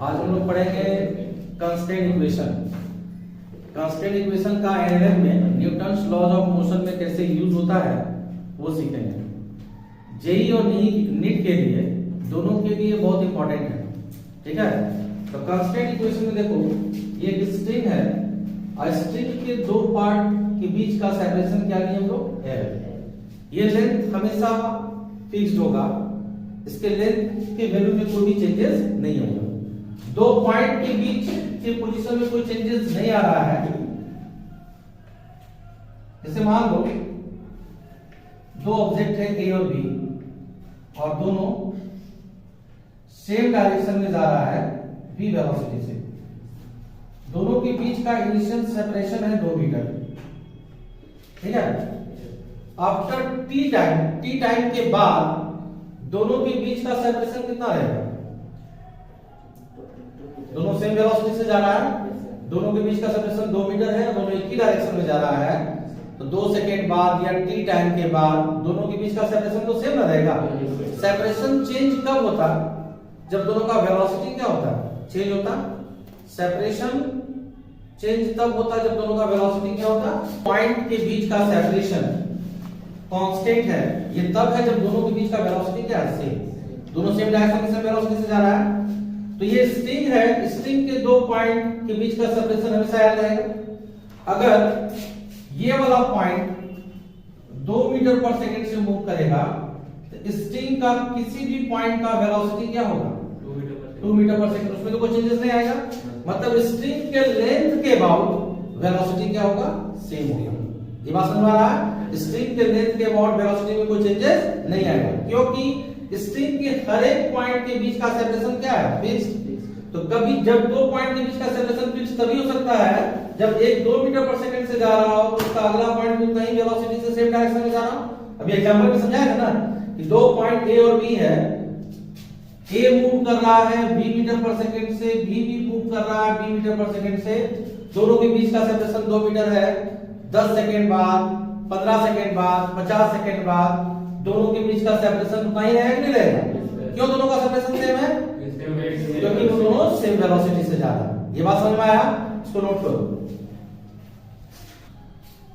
आज हम लोग पढ़ेंगे कांस्टेंट इक्वेशन। कांस्टेंट इक्वेशन का एनएलएम में न्यूटन्स लॉज ऑफ मोशन में कैसे यूज होता है वो सीखेंगे। जेई और नीट के लिए दोनों के लिए बहुत इंपॉर्टेंट है, ठीक है। तो कांस्टेंट इक्वेशन में देखो, ये एक स्ट्रिंग है और स्ट्रिंग के दो पार्ट के बीच का सेपरेशन क्या लिए हम लोग, एल। ये लेंथ हमेशा फिक्स्ड होगा, इसके लेंथ के वैल्यू में कोई भी चेंजेस नहीं होगा। दो पॉइंट के बीच के पोजीशन में कोई चेंजेस नहीं आ रहा है। जैसे मान लो दो ऑब्जेक्ट है ए और बी और दोनों सेम डायरेक्शन में जा रहा है v वेलोसिटी से। दोनों के बीच का इनिशियल सेपरेशन है 2 मीटर, ठीक है। आफ्टर टी टाइम के बाद दोनों के बीच का सेपरेशन कितना रहेगा? दोनों सेम वेलोसिटी से जा रहा है, दोनों के बीच का सेपरेशन 2 मीटर है, दोनों एक ही डायरेक्शन में जा रहा है, तो 2 सेकेंड बाद या टी टाइम के बाद दोनों के बीच का सेपरेशन तो सेम ना रहेगा। सेपरेशन चेंज कब होता? जब दोनों का वेलोसिटी क्या होता है, चेंज होता। सेपरेशन चेंज तब होता जब दोनों का वेलोसिटी क्या होता, पॉइंट के बीच का सेपरेशन कांस्टेंट है। ये तब है जब दोनों के बीच का वेलोसिटी क्या है, सेम। दोनों सेम डायरेक्शन में सेम वेलोसिटी से जा रहा है। तो ये स्ट्रिंग है, स्ट्रिंग के दो पॉइंट के बीच का सेपरेशन हमेशा याद रहेगा। अगर ये वाला पॉइंट 2 मीटर पर सेकंड से मूव करेगा तो स्ट्रिंग का किसी भी पॉइंट का वेलोसिटी क्या होगा, 2 मीटर पर सेकंड। उसमें तो कोई चेंजेस नहीं आएगा, मतलब स्ट्रिंग के लेंथ के अबाउट वेलोसिटी क्या होगा, सेम होगा। ये बात समझ में आ रहा है? स्ट्रिंग के लेंथ के अबाउट वेलोसिटी में कोई चेंजेस नहीं आएगा, क्योंकि स्ट्रिंग के हर एक पॉइंट के बीच का सेपरेशन क्या है, फिक्स्ड। तो कभी जब दो पॉइंट के बीच का सेपरेशन फिक्स तभी हो सकता है जब एक 2 मीटर पर सेकंड से जा रहा हो तो उसका अगला पॉइंट भी उतना ही वेलोसिटी से सेम डायरेक्शन में जा रहा हो। अभी एग्जांपल में समझाया था ना कि दो पॉइंट ए और बी है, ए मूव कर रहा है b मीटर पर सेकंड से, b भी मूव कर रहा है b मीटर पर सेकंड से। दोनों के बीच का सेपरेशन 2 मीटर है। 10 सेकंड बाद, 15 सेकंड बाद, 50 सेकंड बाद दोनों के बीच का सेपरेशन उतना ही रहेगा, नहीं रहेगा? क्यों दोनों का सेपरेशन सेम है? क्योंकि वो दोनों सेम वेलोसिटी से जा रहा है। ये बात समझ में आया? इसको नोट करो।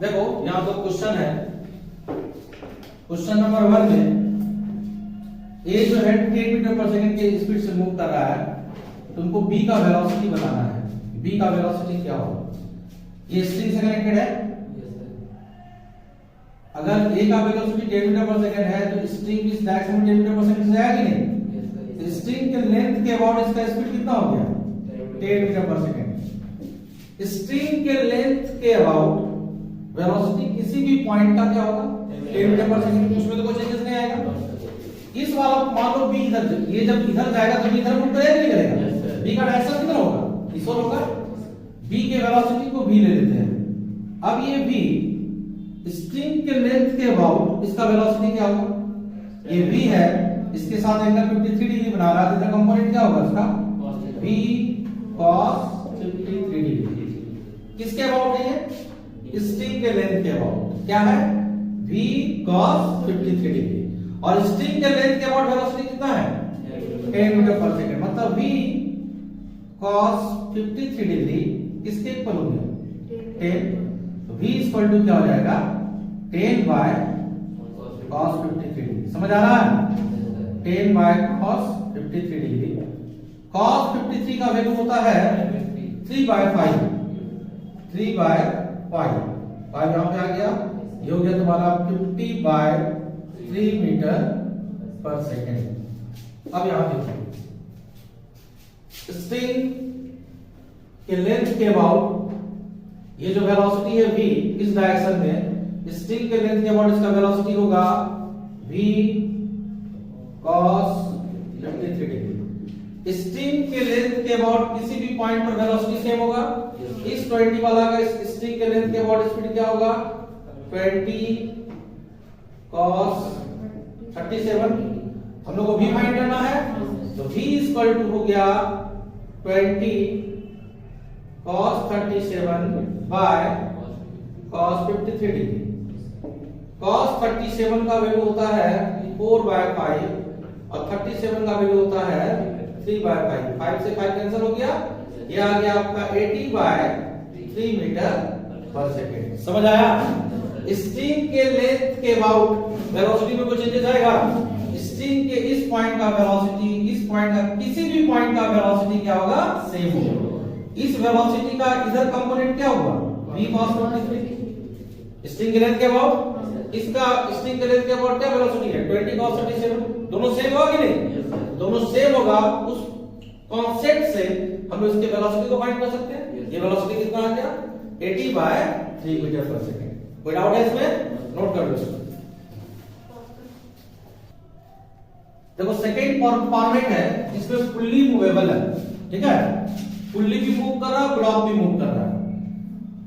देखो यहां तो क्वेश्चन है, क्वेश्चन नंबर 1 में ए जो है 10 मीटर पर सेकंड के स्पीड से मूव कर रहा है, तुमको बी का वेलोसिटी बताना है। बी का वेलोसिटी क्या होगा? ये स्ट्रिंग से कनेक्टेड है। अगर ए का वेलोसिटी 10 मीटर पर सेकंड है तो स्ट्रिंग भी इस डायरेक्शन में 10 मीटर पर सेकंड से जाएगा कि नहीं? तो स्ट्रिंग के लेंथ के अबाउट इसका स्पीड कितना हो गया, 10 मीटर पर सेकंड। स्ट्रिंग के लेंथ के अबाउट वेलोसिटी किसी भी पॉइंट का क्या होगा, 10 मीटर पर सेकंड। उसमें तो कोई चेंजेस नहीं आएगा। इस वाला मान लो बी इधर, ये जब इधर जाएगा तो इधर मूव करेगा नहीं करेगा? बी का डायरेक्शन कितना होगा, इस ओर होगा। बी के वेलोसिटी को v ले लेते हैं। अब ये v स्ट्रिंग के लेंथ के अबाउट इसका वेलोसिटी क्या होगा, ये v है, इसके साथ एंगल 53 डिग्री बना रहा है, तो कंपोनेंट क्या होगा इसका, v cos 53 डिग्री। किसके अबाउट है? स्ट्रिंग के लेंथ के अबाउट क्या है, v cos 53 डिग्री। और स्ट्रिंग के लेंथ के अबाउट वेलोसिटी कितना है, 10 मीटर पर सेकंड। मतलब v cos 53 डिग्री किसके इक्वल हो गया, 10। तो v इक्वल टू क्या हो जाएगा, 10 बाय cos 53 डिग्री। समझ आ रहा है? 10 बाय cos 53 डिग्री। cos 53 का वैल्यू होता है 3 बाय 5। 3 बाय 5 यहां पे आ गया, ये हो गया तुम्हारा 50 बाय 3 मीटर पर सेकेंड। अब यहां देखो, स्ट्रिंग के लेंथ के अबाउट ये जो वेलोसिटी है v इस डायरेक्शन में, स्ट्रिंग के लेंथ के अबाउट इसका वेलोसिटी होगा v cos 53 डिग्री। स्ट्रिंग के लेंथ के अबाउट किसी भी पॉइंट पर वेलोसिटी सेम होगा। इस 20 वाला का स्ट्रिंग के लेंथ के अबाउट स्पीड क्या होगा, 20 cos 37। हम लोग को v फाइंड करना है, तो v इक्वल टू हो गया 20 cos 37 बाय cos 53 डिग्री। cos 37 का वैल्यू होता है 4/5 और 37 का वैल्यू होता है 3/5, 5 से 5 कैंसिल हो गया, ये आ गया आपका 80/3 मीटर पर सेकेंड। समझ आया? स्ट्रिंग के लेंथ के अबाउट वेलोसिटी में कोई चेंजेस आएगा? स्ट्रिंग के इस पॉइंट का वेलोसिटी, इस पॉइंट का किसी भी पॉइंट का वेलोसिटी क्या होगा? सेम होगा। इस वेलोसिटी का इधर कंपोनेंट क्या होगा? v cos 43। स्ट्रिंग के लेंथ के अबाउट, इसका स्ट्रिंग के लेंथ के अबाउट क्या वेलोसिटी है? 20 cos 37। दोनों सेम होगा कि नहीं? दोनों सेम होगा। उस कांसेप्ट से हम लोग इसके वेलोसिटी को फाइंड कर सकते हैं। ये वेलोसिटी कितना आ गया? 80/3 मीटर पर सेकंड। कोई डाउट है इसमें? नोट कर लो। देखो सेकंड फॉर्मेट है जिसमें पुल्ली मूवेबल है, ठीक है? पुल्ली भी मूव कर रहा है, ब्लॉक भी मूव कर रहा है।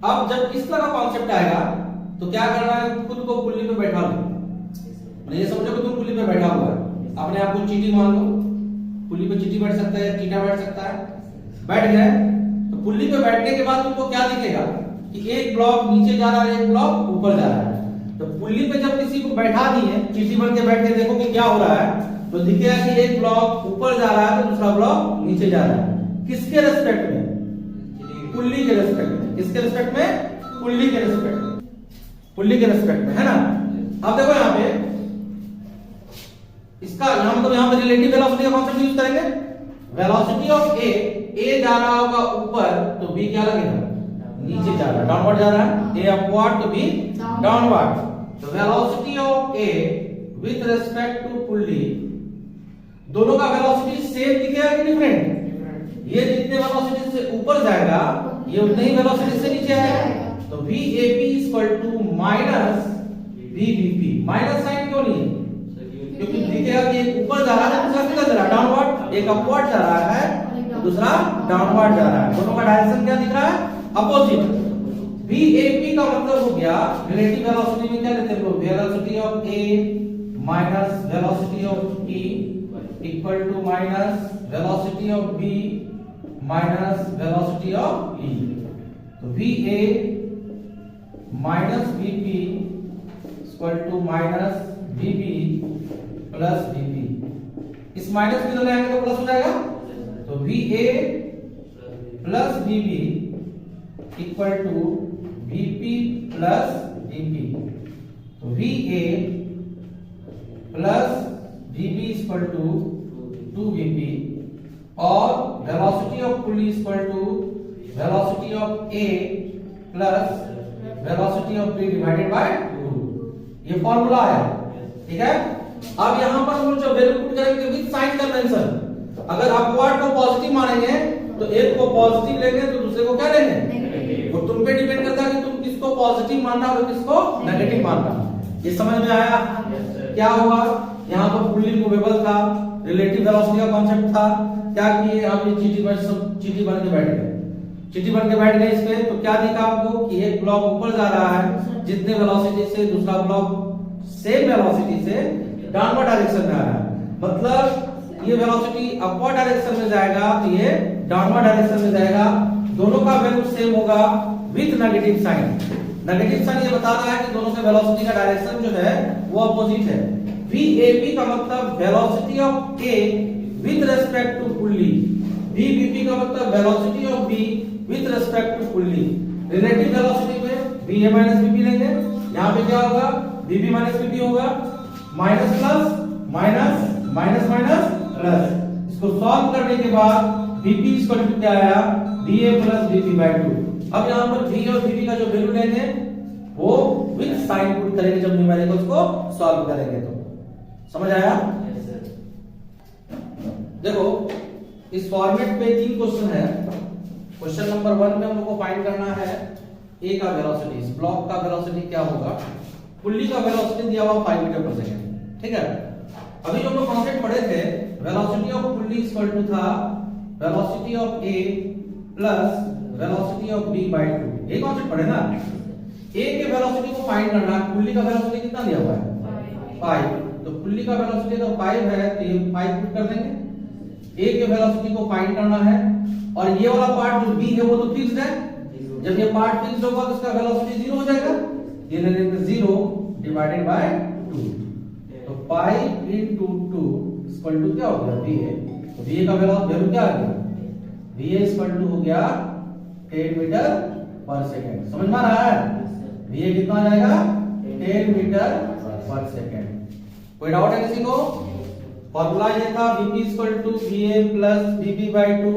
अब जब इस तरह का कॉन्सेप्ट आएगा तो क्या करना है? खुद को पुल्ली पे बैठा लो। ये समझो कि तुम पुल्ली पे बैठा हुआ है, अपने आप को चींटी मान लो। पुल्ली पे चींटी बैठ सकता है, चींटा बैठ सकता है। बैठ गए तो पुल्ली पे बैठने के बाद तुमको क्या दिखेगा कि एक ब्लॉक नीचे जा रहा है, एक ब्लॉक ऊपर जा रहा है। तो पुल्ली पे जब किसी को बैठा दिए, चींटी बन के बैठ के देखो कि क्या हो रहा है, तो दिखेगा कि एक ब्लॉक ऊपर जा रहा है तो दूसरा ब्लॉक नीचे जा रहा है। किसके रेस्पेक्ट में? पुल्ली के रेस्पेक्ट में। किसके रेस्पेक्ट में? पुल्ली के रेस्पेक्ट में। पुल्ली के रेस्पेक्ट में, है ना? अब देखो यहाँ पे इसका यहाँ पे रिलेटिव वेलोसिटी का कांसेप्ट यूज करेंगे। वेलोसिटी ऑफ ए जा रहा होगा ऊपर तो बी क्या लगेगा? नीचे जा रहा है, डाउनवर्ड जा रहा है। ए अपवर्ड तो बी डाउनवर्ड। तो velocity of A with respect to pulley, दोनों का वेलोसिटी सेम दिखेगा कि डिफरेंट? ये जितने वेलोसिटी से ऊपर जाएगा ये उतने ही वेलोसिटी से नीचे आएगा। तो VAP minus VBP। Minus sign क्यों नहीं? क्योंकि दिखेगा कि एक ऊपर जा रहा है, दूसरा किधर जा रहा है? डाउनवर्ड। एक अपवर्ड जा रहा है तो दूसरा डाउनवर्ड जा रहा है। दोनों का डायरेक्शन क्या दिख रहा है? अपोजिट। VAP का मतलब हो गया रिलेटिव वेलोसिटी में क्या लेते हैं? Velocity of A minus velocity of B equal to minus velocity of B minus velocity of E। तो VA minus VP equal to minus VB plus VP। इस माइनस की तरह आएंगे तो प्लस हो जाएगा। तो VA plus VB equal to VP plus VP। तो VA plus VB equal to 2VP और velocity of pulley equal to velocity of A plus velocity of B divided by 2। ये फॉर्मूला है, ठीक है? अब यहां पर हम जो वैल्यू पुट करेंगे विद साइन कन्वेंशन। अगर अपवर्ड को पॉजिटिव मानेंगे तो एक को पॉजिटिव लेंगे तो दूसरे को क्या लेंगे? वो तुम पे डिपेंड करता है कि तुम किसको पॉजिटिव मानना और किसको नेगेटिव मानना। ये समझ में आया? क्या हुआ? यहाँ पर पुल्ली मूवेबल था, रिलेटिव वेलोसिटी का कांसेप्ट था। क्या किए? आप ये चींटी बन के बैठ गए। चींटी बन के बैठ गए इस पे तो क्या दिखा आपको कि एक ब्लॉक ऊपर जा रहा है जितने वेलोसिटी से, दूसरा ब्लॉक सेम वेलोसिटी से डाउनवर्ड डायरेक्शन में आ रहा है। मतलब ये वेलोसिटी अपवर्ड डायरेक्शन में जाएगा तो ये डाउनवर्ड डायरेक्शन में जाएगा। दोनों का वैल्यू सेम होगा with negative sign. Negative sign ये बता रहा है कि दोनों के वेलोसिटी का डायरेक्शन जो है वो अपोजिट है। VAP का मतलब velocity of A with respect to pulley. VBP का मतलब velocity of B with respect to pulley. Relative velocity में VA माइनस VB लेंगे। यहाँ पे क्या होगा? VB माइनस VB होगा। Minus plus minus minus minus plus. इसको सॉल्व करने के बाद VP इक्वल टू क्या आया? VA plus VB by 2। अब यहाँ पर V और VB का जो वैल्यू लेंगे वो विद साइन पुट करेंगे जब न्यूमेरिकल्स को सॉल्व करेंगे। तो समझ आया? देखो इस फॉर्मेट पे 3 क्वेश्चन है। क्वेश्चन नंबर 1 में हम लोग को फाइंड करना है A का वेलोसिटी, इस ब्लॉक का वेलोसिटी क्या होगा। पुल्ली का वेलोसिटी दिया हुआ 5 मीटर पर सेकंड, ठीक है? अभी जो हम लोग कॉन्सेप्ट पढ़े थे velocity of pulley equal to था velocity of A plus velocity of B by 2। ये कॉन्सेप्ट पढ़े ना? A के वेलोसिटी को फाइंड करना है। पुल्ली का वेलोसिटी कितना दिया हुआ है? 5। तो पुल्ली का वेलोसिटी अगर 5 है तो ये 5 पुट कर देंगे। A के वेलोसिटी को फाइंड करना है और ये वाला पार्ट जो B है वो तो फिक्स्ड है। जब ये पार्ट फिक्स्ड होगा तो इसका वेलोसिटी 0 हो जाएगा। ये ले लेंगे 0 डिवाइडेड बाय 2। तो 5 into 2 इक्वल टू क्या हो गया? B है। तो VA का वैल्यू क्या आ गया? VA इक्वल टू हो गया 10 मीटर पर सेकंड। समझ में आ रहा है? VA कितना आ जाएगा? 10 मीटर पर सेकंड। कोई डाउट है किसी को? फॉर्मूला ये था VP equal to VA plus VB by 2।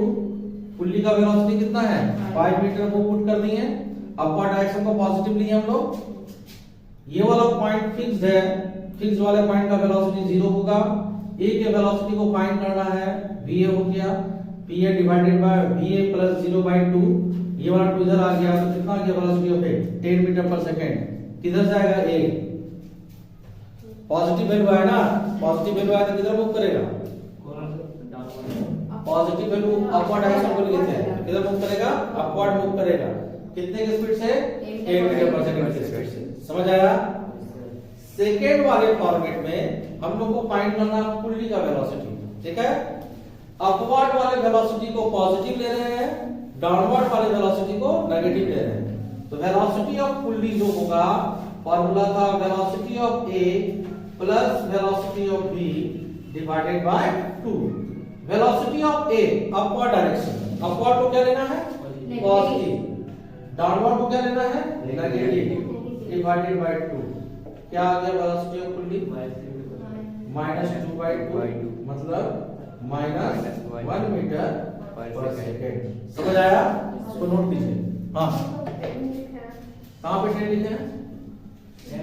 Pulley का वेलोसिटी कितना है? 5 मीटर को पुट कर दिए, अपवर्ड डायरेक्शन को पॉजिटिव लिए हम लोग। ये वाला पॉइंट फिक्स्ड है, फिक्स वाले पॉइंट का वेलोसिटी 0 होगा। ए के वेलोसिटी को फाइंड करना है, VA हो गया PA divided by VA plus 0 by 2। ये वाला 2 इधर आ गया तो कितना आ गया velocity of A? 10 metre per second. किधर से आएगा? ए पॉजिटिव वैल्यू आया ना, पॉजिटिव वैल्यू आया तो किधर मूव करेगा? पॉजिटिव वैल्यू अपवर्ड डायरेक्शन को लेते हैं, तो किधर मूव करेगा? अपवर्ड मूव करेगा। कितने की स्पीड से? 10 मीटर पर सेकंड की स्पीड से। समझ आया? सेकेंड वाले फॉर्मेट में हम लोग को फाइंड करना है पुल्ली का वेलोसिटी। ठीक है, अपवर्ड वाले वेलोसिटी को पॉजिटिव ले रहे हैं, डाउनवर्ड वाले वेलोसिटी को नेगेटिव ले रहे हैं। तो वेलोसिटी ऑफ पुल्ली जो होगा, फॉर्मूला था velocity of A plus velocity of B divided by 2। Velocity of A upward direction, upward को क्या लेना है? पॉजिटिव, डाउनवर्ड को क्या लेना है? Negative, divided by 2। क्या आ गया वेलोसिटी ऑफ पुल्ली? -2/2, मतलब -1 मीटर पर सेकंड। समझ आया? इसको नोट कीजिए। हाँ, कहां पे 10 लिखे हैं?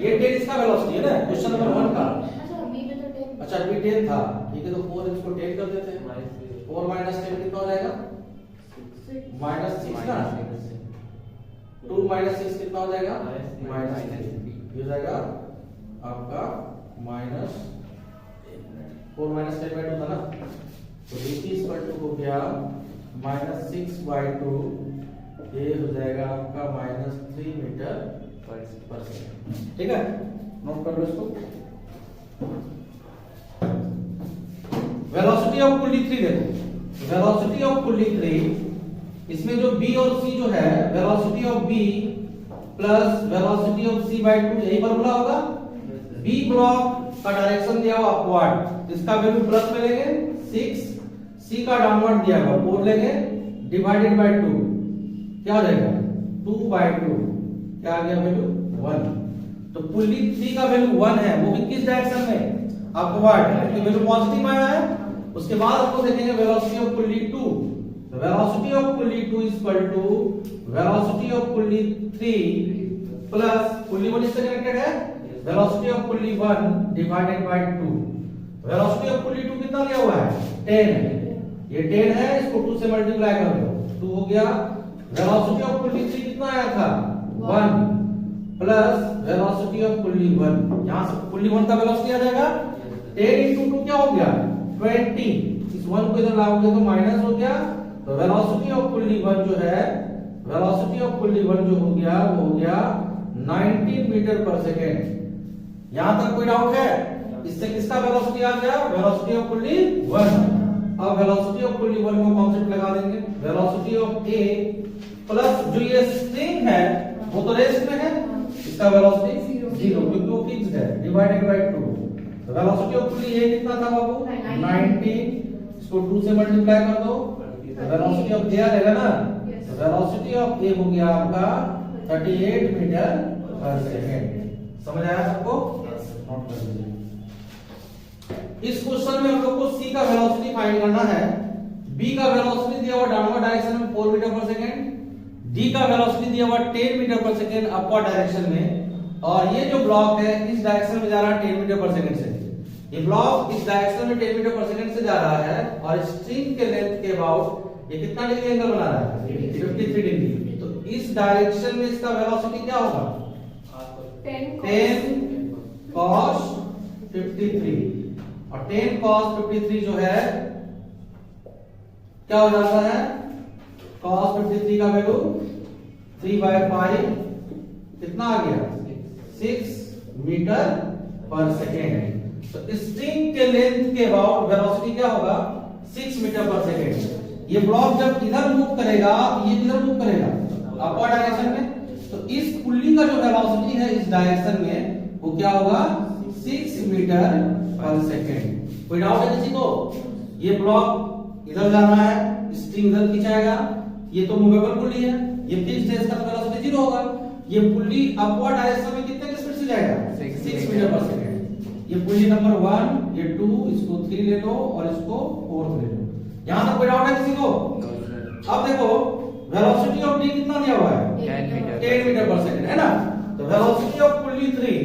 ये 10 इसका वेलोसिटी है ना, क्वेश्चन नंबर 1 का। अच्छा बी 10 था, ठीक है, तो 4 इसको 10 कर देते हैं। 4 - 10 कितना हो जाएगा? -6 ना। 2 - 6 कितना हो जाएगा? -3 हो जाएगा आपका -4 - 10/2 था ना, तो VP इक्वल टू हो गया -6/2। ये हो जाएगा आपका -3 मीटर पर सेकंड। ठीक है, नोट कर लो इसको। वेलोसिटी ऑफ पुल्ली 3 देखो, वेलोसिटी ऑफ पुल्ली 3, इसमें जो B और C जो है, velocity of B plus velocity of C by 2, यही फॉर्मूला होगा। B ब्लॉक का डायरेक्शन दिया हुआ अपवर्ड, इसका वैल्यू प्लस में लेंगे 6, C का डाउनवर्ड दिया हुआ 4 लेंगे, डिवाइडेड बाय 2, क्या हो जाएगा? 2/2। क्या आ गया वैल्यू? 1। तो पुल्ली 3 का वैल्यू 1 है, वो भी किस डायरेक्शन में? अपवर्ड, क्योंकि वैल्यू पॉजिटिव आया है। उसके बाद आपको देखेंगे वेलोसिटी ऑफ पुल्ली 2। तो velocity of pulley 2 equal to velocity of pulley 3 plus pulley 1 इससे कनेक्टेड है, velocity of pulley 1 divided by 2। Velocity of pulley 2 कितना दिया हुआ है? 10। ये 10 है, इसको 2 से मल्टीप्लाई कर दो, 2 हो गया। वेलोसिटी ऑफ पुल्ली 3 कितना आया था? 1 प्लस वेलोसिटी ऑफ पुल्ली 1, यहां से पुल्ली 1 का वेलोसिटी आ जाएगा 10 × 2 क्या हो गया? 20। इस 1 को इधर लाओगे तो माइनस हो गया। तो वेलोसिटी ऑफ पुल्ली 1 जो है, वेलोसिटी ऑफ पुल्ली 1 जो हो गया वो हो गया 19 मीटर पर सेकेंड। यहां तक कोई डाउट है? इससे किसका वेलोसिटी आ गया? Velocity of pulley 1। अब वेलोसिटी ऑफ पुल्ली 1 को कांस्टेंट लगा देंगे, वेलोसिटी ऑफ ए प्लस जो ये स्ट्रिंग है वो तो रेस्ट में है, इसका वेलोसिटी 0 क्योंकि वो फिक्स्ड है, डिवाइडेड बाय 2। तो वेलोसिटी ऑफ पुल्ली ए कितना था बाबू? 19। इसको 2 से मल्टीप्लाई कर दो, वेलोसिटी ऑफ ए आ जाएगा ना। तो वेलोसिटी ऑफ ए हो गया आपका 38 मीटर पर सेकंड। समझ आया सबको? नोट कर लीजिए। इस क्वेश्चन में हम लोग को C का वेलोसिटी फाइंड करना है। B का वेलोसिटी दिया हुआ डाउनवर्ड डायरेक्शन में 4 मीटर पर सेकंड, D का वेलोसिटी दिया हुआ 10 metre per second upward direction में, और ये जो ब्लॉक है इस डायरेक्शन में जा रहा है 10 मीटर पर सेकंड से। ये ब्लॉक इस डायरेक्शन में 10 मीटर पर सेकंड से जा रहा है और स्ट्रिंग के लेंथ के अबाउट ये कितना डिग्री एंगल बना रहा है? 53 डिग्री। तो इस डायरेक्शन में इसका वेलोसिटी क्या होगा? 10 cos 53, और 10 cos 53 जो है क्या हो जाता है? cos 53 का वैल्यू 3/5 कितना आ गया? 6 मीटर पर सेकेंड। तो स्ट्रिंग के लेंथ के अबाउट वेलोसिटी क्या होगा? 6 मीटर पर सेकेंड। ये ब्लॉक जब इधर मूव करेगा, ये इधर मूव करेगा अपवर्ड डायरेक्शन में, तो इस पुल्ली का जो वेलोसिटी है इस डायरेक्शन में वो क्या होगा? 6 मीटर पर सेकेंड। कोई डाउट है किसी को? ये ब्लॉक इधर जाना है, स्ट्रिंग इधर खींचाएगा, ये तो मूवेबल पुल्ली है, ये फिक्स्ड है, इसका तो वेलोसिटी 0 होगा। ये पुल्ली अपवर्ड डायरेक्शन में कितने की स्पीड से जाएगा? 6 मीटर पर सेकंड। ये पुल्ली नंबर 1, ये 2, इसको 3 ले लो और इसको 4 ले लो। यहां तक कोई डाउट है किसी को? अब देखो वेलोसिटी ऑफ डी कितना दिया हुआ है? 10 मीटर पर सेकंड, है ना? तो वेलोसिटी ऑफ पुल्ली 3,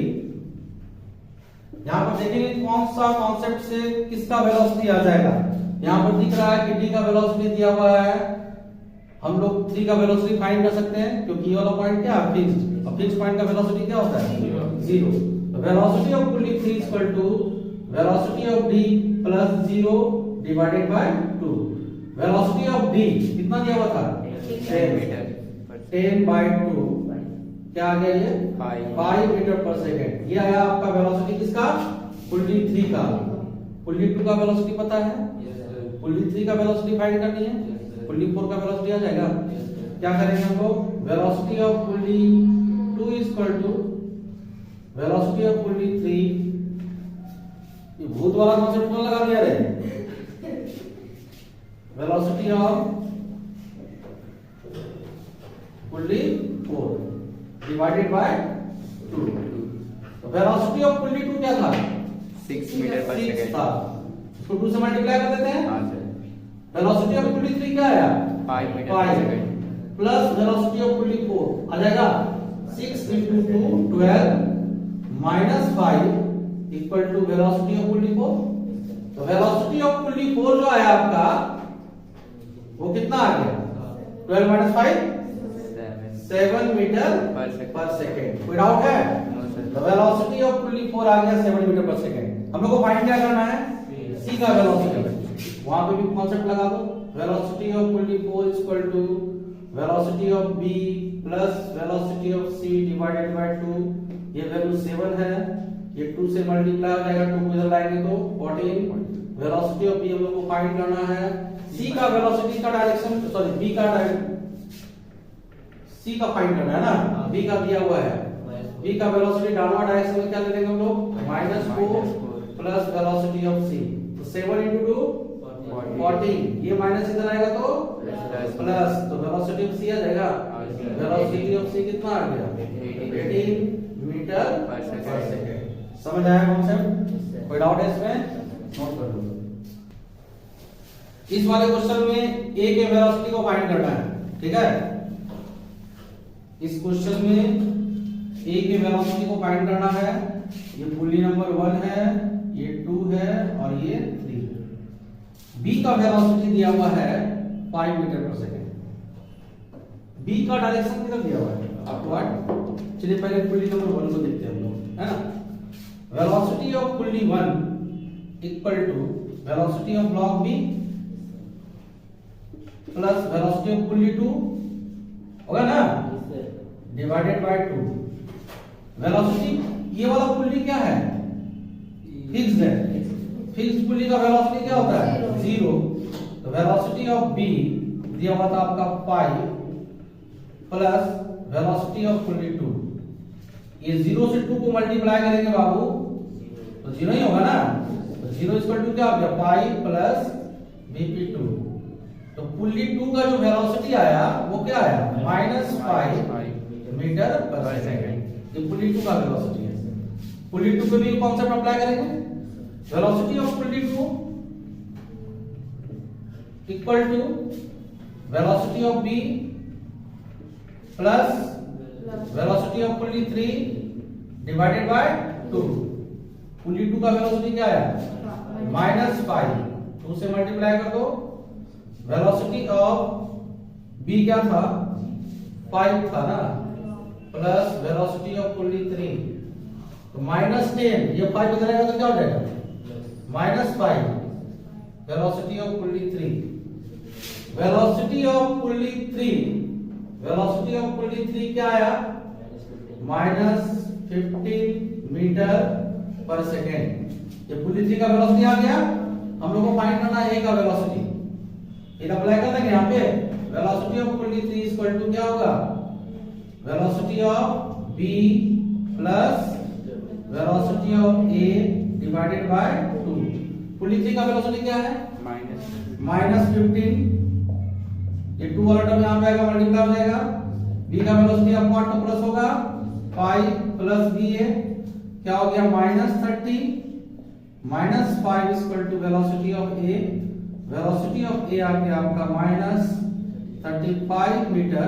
यहां पर देखेंगे कौन सा कॉन्सेप्ट से किसका वेलोसिटी आ जाएगा। यहां पर दिख रहा है कि डी का वेलोसिटी दिया हुआ है, हम लोग 3 का वेलोसिटी फाइंड कर सकते हैं क्योंकि ये वाला पॉइंट क्या है? फिक्स्ड, और फिक्स्ड पॉइंट का वेलोसिटी क्या होता है? 0। तो velocity of pulley 3 equal to velocity of D plus 0 divided by 2। Velocity of D कितना दिया हुआ था? 10 मीटर, 10/2 क्या आ गया? ये 5 मीटर पर सेकंड। ये आया आपका वेलोसिटी किसका? पुल्ली 3 का। पुल्ली 2 का वेलोसिटी पता है, पुल्ली 3 का वेलोसिटी फाइंड करनी है, पुल्ली 4 का वेलोसिटी आ जाएगा। क्या करेंगे हम लोग? Velocity of pulley 2 equal to velocity of pulley 3, ये भूत वाला कॉन्सेप्ट कौन लगा दिया रे? Velocity of pulley 4 divided by 2। तो वेलोसिटी ऑफ पुल्ली 2 क्या था? 6 मीटर पर सेकंड था, इसको 2 से मल्टीप्लाई कर देते हैं। हां सर। वेलोसिटी ऑफ पुल्ली 3 क्या आया? 5 metre per second plus velocity of pulley 4 आ जाएगा 6 into 2 12 minus 5 equal to velocity of pulley 4। तो वेलोसिटी ऑफ पुल्ली 4 जो आया आपका वो कितना आ गया? 12 minus 5 7 मीटर पर सेकंड। कोई डाउट है? तो वेलोसिटी ऑफ पुल्ली 4 आ गया 7 मीटर पर सेकंड। हम लोग को फाइंड क्या करना है? सी का वेलोसिटी। वहां पे भी कॉन्सेप्ट लगा दो, velocity of pulley 4 equal to velocity of B plus velocity of C divided by 2। ये वैल्यू 7 है, ये 2 से मल्टीप्लाई हो जाएगा, 2 को इधर लाएंगे तो 14। वेलोसिटी ऑफ बी हम लोग को फाइंड करना है। सी का वेलोसिटी का डायरेक्शन, सॉरी बी का सी का फाइंड करना है ना, बी का दिया हुआ है। बी का वेलोसिटी डाउनवर्ड डायरेक्शन में क्या ले लेंगे हम लोग? -4 प्लस वेलोसिटी ऑफ सी। तो 7 into 2 14, ये माइनस इधर आएगा तो प्लस, तो वेलोसिटी ऑफ सी आ जाएगा। वेलोसिटी ऑफ सी कितना आ गया? 18 मीटर पर सेकंड। समझ आया कॉन्सेप्ट? कोई डाउट है इसमें? नोट कर लो। इस वाले क्वेश्चन में ए के वेलोसिटी को फाइंड करना है, ठीक है? इस क्वेश्चन में ए के वेलोसिटी को फाइंड करना है। ये पुल्ली नंबर 1 है, ये 2 है और ये 3 है। बी का वेलोसिटी दिया हुआ है 5 मीटर पर सेकंड। बी का डायरेक्शन किधर दिया हुआ है? अपवर्ड। चलिए पहले पुल्ली नंबर 1 को देखते हैं हम लोग, है ना? Velocity of pulley 1 equal to velocity of block B plus velocity of pulley 2 होगा ना, डिवाइडेड बाय 2। वेलोसिटी ये वाला पुल्ली क्या है? फिक्स्ड है। फिक्स्ड पुल्ली का वेलोसिटी क्या होता है? 0। तो वेलोसिटी ऑफ बी दिया हुआ था आपका 5 प्लस वेलोसिटी ऑफ पुल्ली 2। ये 0 से 2 को मल्टीप्लाई करेंगे बाबू तो 0 ही होगा ना। तो 0 इक्वल टू क्या हो गया? 5 प्लस Vp2। तो पुल्ली 2 का जो वेलोसिटी आया वो क्या आया? -5 मीटर पर सेकंड। ये पुल्ली 2 का वेलोसिटी है। पुल्ली 2 पे भी कॉन्सेप्ट अप्लाई करेंगे। Velocity of pulley 2 equal to velocity of B plus velocity of pulley 3 divided by 2। Pulley 2 का वेलोसिटी क्या आया? -5, 2 से मल्टीप्लाई कर दो। वेलोसिटी ऑफ बी क्या था? 5 था ना, प्लस वेलोसिटी ऑफ पुल्ली 3 तो -10, ये 5 इधर आएगा तो क्या हो जाएगा? -5 velocity of pulley 3। Velocity of pulley 3, velocity of pulley 3 क्या आया? -15 मीटर पर सेकेंड। ये पुल्ली 3 का वेलोसिटी आ गया। हम लोग को फाइंड करना है ए का वेलोसिटी। ये अप्लाई कर देंगे यहाँ पे। Velocity of pulley 3 equal to क्या होगा? Velocity of B plus velocity of A divided by 2। Pulley 3 का वेलोसिटी क्या है? -15, ये 2 वाला टर्म यहाँ पे आएगा, मल्टीप्लाई हो जाएगा। b का वेलोसिटी अपवर्ड तो प्लस होगा 5 प्लस ba, क्या हो गया -30 -5 equal to velocity of a, velocity of a आ गया आपका -35 मीटर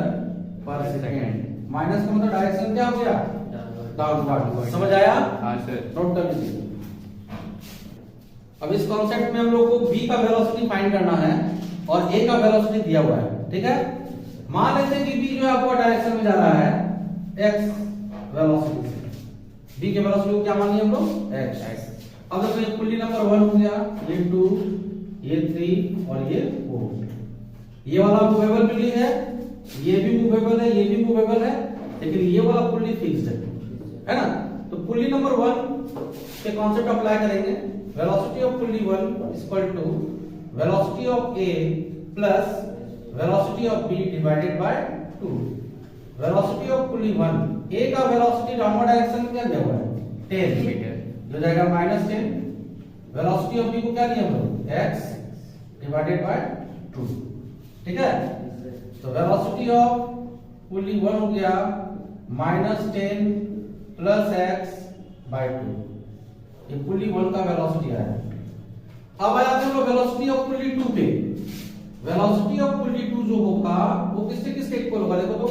पर सेकेंड। माइनस का मतलब डायरेक्शन क्या हो गया, डाउनवर्ड। समझ आया? हाँ सर। नोट कर लीजिए। अब इस कॉन्सेप्ट में हम लोग को b का वेलोसिटी फाइंड करना है और a का वेलोसिटी दिया हुआ है, ठीक है। मान लेते हैं कि b जो है अपवर्ड डायरेक्शन में जा रहा है x वेलोसिटी से, b के वेलोसिटी को क्या मानिए हम लोग, x। अब देखो ये पुल्ली नंबर 1 हो गया, ये 2, ये 3 और ये 4। ये वाला मूवेबल पुल्ली है, ये भी मूवेबल है, ये भी मूवेबल है, लेकिन ये वाला पुल्ली फिक्स्ड है ना। तो पुल्ली नंबर 1 के कॉन्सेप्ट अप्लाई करेंगे। Velocity of pulley 1 equal to velocity of a plus velocity of b divided by 2। Velocity of pulley 1, a का वेलोसिटी डाउनवर्ड डायरेक्शन में क्या दिया हुआ है 10 मीटर, जो जाएगा -10। वेलोसिटी ऑफ b को क्या दिया हम लोग, x डिवाइडेड बाय 2, ठीक है। तो वेलोसिटी ऑफ पुल्ली 1 हो गया -10 प्लस x बाय 2, ये पुल्ली 1 का वेलोसिटी आया। अब आया हम लोग वेलोसिटी ऑफ पुल्ली 2 पे। वेलोसिटी ऑफ पुल्ली 2 जो होगा वो किससे किसके इक्वल होगा, देखो तो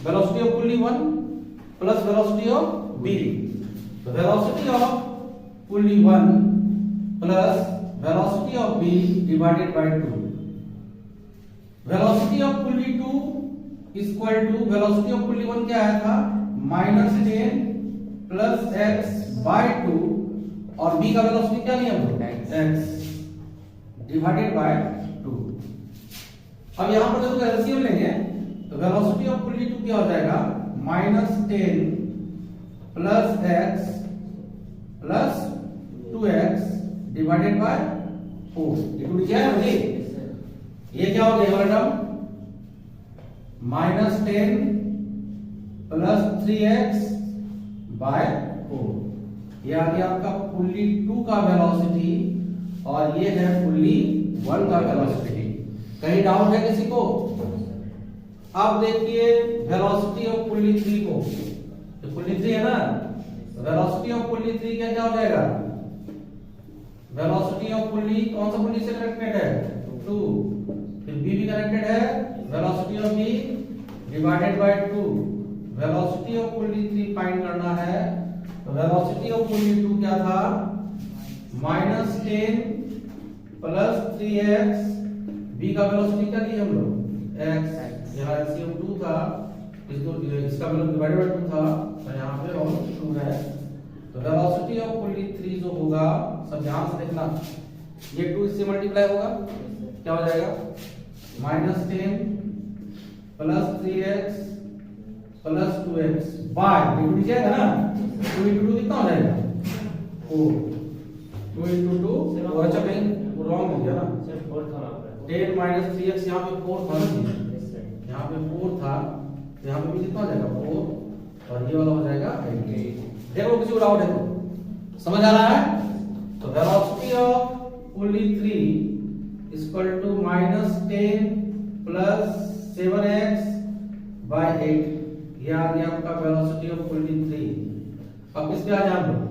velocity of pulley 1 plus velocity of b। तो velocity of pulley 1 plus velocity of b divided by 2। Velocity of pulley 2 equal to velocity of pulley 1 क्या आया था, -10 प्लस x बाय 2 और b का वेलोसिटी क्या लिया हम लोग, x डिवाइडेड बाय 2। अब यहां पर देखो एलसीएम लेंगे तो वेलोसिटी ऑफ पुल्ली 2 क्या हो जाएगा, -10 plus x plus 2x divided by 4। ये टू क्या है मुझे, ये क्या हो गया वाला टर्म -10 प्लस 3x बाय 4। ये आ गया आपका पुल्ली 2 का वेलोसिटी और ये है पुल्ली 1 का वेलोसिटी। कहीं डाउट है किसी को? अब देखिए वेलोसिटी ऑफ पुल्ली 3 को, तो पुल्ली 3 है ना, वेलोसिटी ऑफ पुल्ली 3 क्या हो जाएगा, वेलोसिटी ऑफ पुल्ली कौन सा पुल्ली से कनेक्टेड है, 2, फिर b भी कनेक्टेड है, velocity of b divided by 2। Velocity of pulley 3 find करना है, तो वेलोसिटी ऑफ पुल्ली 2 क्या था, -10 प्लस 3x, b का वेलोसिटी क्या लिया हम लोग, x। यहाँ एलसीएम 2 था, इसका वेलोसिटी डिवाइडेड बाय 2 था, तो यहाँ पे और 2 है। तो वेलोसिटी ऑफ पुल्ली 3 जो होगा, सब ध्यान से देखना, ये 2 इससे मल्टीप्लाई होगा, क्या हो जाएगा, -10 plus 3x plus 2x by, ये टू जाएगा ना, 2 into 2 कितना हो जाएगा, 4। 2 into 2 और अच्छा कहीं रॉन्ग हो गया ना, 10 minus 3x यहाँ पे 4 था ना, यहाँ पे 4 था, तो यहाँ पे भी कितना हो जाएगा 4 और ये वाला हो जाएगा 8। देखो किसी को डाउट है तो समझ आ रहा है। तो velocity of pulley 3 equal to -10 plus 7x by 8, ये आ गया आपका वेलोसिटी ऑफ पुल्ली 3। अब किस पे आ जाए हम लोग,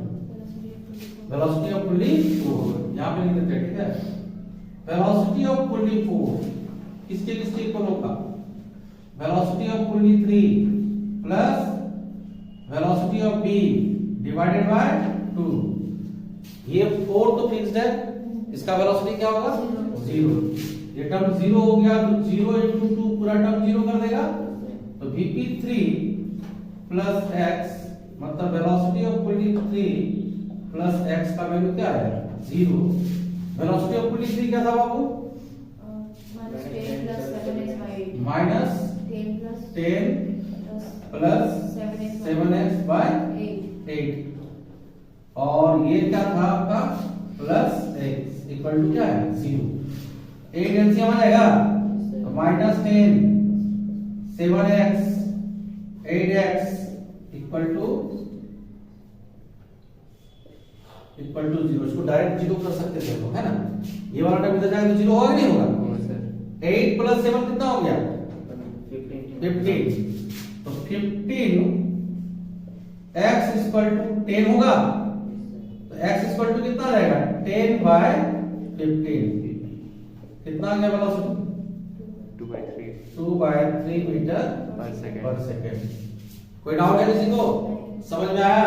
वेलोसिटी ऑफ पुल्ली 4 यहाँ पे लिख देते हैं, ठीक है। वेलोसिटी ऑफ पुल्ली 4 किसके किसके इक्वल होगा, velocity of pulley 3 plus velocity of b divided by 2। ये 4 तो फिक्स्ड है, इसका वेलोसिटी क्या होगा, 0। ये टर्म 0 हो गया, तो 0 into 2 पूरा टर्म 0 कर देगा, तो vp3 प्लस x मतलब velocity of pulley 3 plus x का वैल्यू क्या है, 0। वेलोसिटी ऑफ पुल्ली 3 क्या था बाबू, -10 प्लस 7x बाय 8 और ये क्या था आपका प्लस x इक्वल टू क्या है, 0। 8 एलसीएम आ जाएगा, तो -10 7x 8x equal two equal to 0, इसको डायरेक्ट 0 कर सकते थे हम लोग, है ना। ये वाला टर्म इधर जाएगा तो 0 होगा कि नहीं होगा? हाँ सर। 8 + 7 कितना हो गया? 15। तो 15 x इक्वल टू 10 होगा, तो x इक्वल टू कितना रहेगा? 10/15। कितना आ गया वेलोसिटी? 2/3 2/3 metre per second. पर सेकंड। कोई डाउट है किसी को? समझ में आया?